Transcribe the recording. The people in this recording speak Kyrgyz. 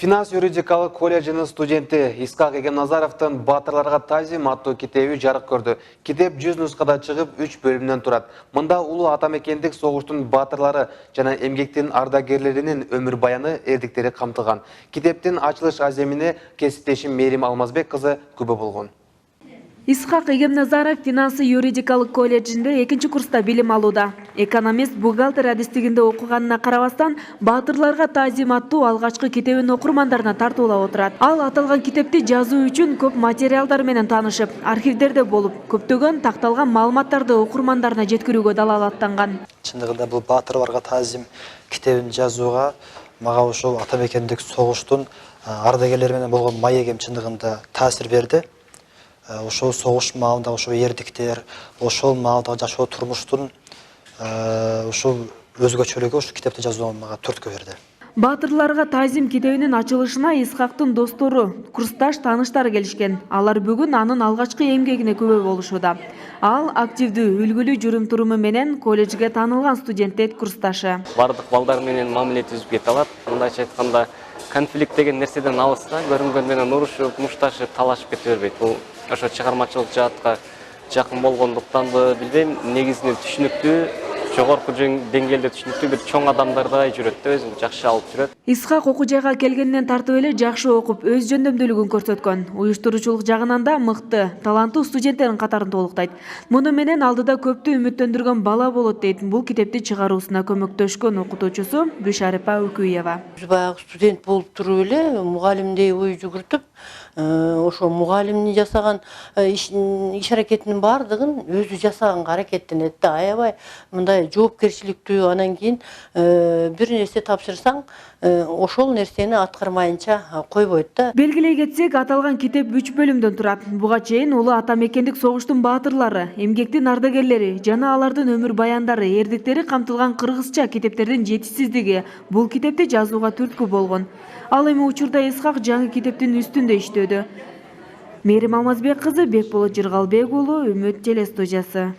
Финанс юридикалық колледжінің студенті Исқақ Егемназаровтың «Батырларға тазим» аттуу китеби жарык көрдү. Китеп 100 нускада чыгып 3 бөлүмдөн турат. Мында улуу атамекендик согуштун батырлары жана эмгектин ардагерлеринин өмүр баяны, эрдиктери камтылган. Китептин ачылыш аземине кесиптешим Мерим Алмазбек кызы күбө болгон. Исқақ Егемназаров финансы юридикалық колледжинде 2 курста билим алууда. Экономист бухгалтер адистигинде окуганына карабастан, батырларга тазим аттуу алгачкы китебин окурмандарына тартуулап отурат. Ал аталган китепти жазуу үчүн көп материалдар менен таанышып, архивдерде болуп, көптөгөн такталган маалыматтарды окурмандарына жеткирүүгө далалаттанган. Чындыгында бул батырларга тазим китебин жазууга мага ошол атамекендик согуштун ардагерлери менен болгон маегим чындыгында таасир берди. Ошол согуш маалында ошол эрдиктер, ошол маалда жашоо турмуштун ошол өзгөчөлүгү ошол китепти жазууга мага түрткү берди. Батырларга тазим китебинин ачылышына Исқактын достору, курсташ тааныштары келишкен. Алар бүгүн анын алгачкы эмгегине күбө болушууда. Ал активдүү, үлгүлүү жүрүм-туруму менен колледжге таанылган студенттер курсташы. Бардык балдар менен мамиле түзүп кете алат. Мындайча айтканда, конфликт деген нерседен алыста, көрүнгөн менен урушуп, мушташып, талашып кете бербейт. Бул ошо чыгармачылык жаатка жакын болгондуктанбы билбейм, негизинен түшүнүктүү, жогорку деңгээлде түшүнүктүү бир чоң адамдардай жүрөт да, өзүн жакшы алып жүрөт. Исқақ окуу жайга келгенден тартып эле жакшы окуп, өз жөндөмдүүлүгүн көрсөткөн. Уюштуруучулук жагынан да мыкты, таланттуу студенттердин катарын толуктайт. Муну менен алдыда көптү үмүттөндүргөн бала болот дейт бул китепти чыгаруусуна көмөктөшкөн окутуучусу Бишарипа Өкүева. Баягы студент болуп туруп эле мугалимдей ой жүгүртүп, ошо мугалимдин жасаган иш аракетинин баардыгын өзү жасаганга аракеттенет да, аябай мындай жоопкерчиликтүү, анан кийин бир нерсе тапшырсаң, ошол нерсени аткармайынча койбойт да. Белгилей кетсек, аталган китеп 3 бөлүмдөн турат. Буга чейин улуу атамекендик согуштун батырлары, эмгектин ардагерлери жана алардын өмүр баяндары, эрдиктери камтылган кыргызча китептердин жетишсиздиги бул китепти жазууга түрткү болгон. Ал эми учурда Исқақ жаңы китептин үстүндө иштөөдө. Мерим Алмазбек кызы, Бекболот Жыргалбек уулу, Үмүт телестудиясы.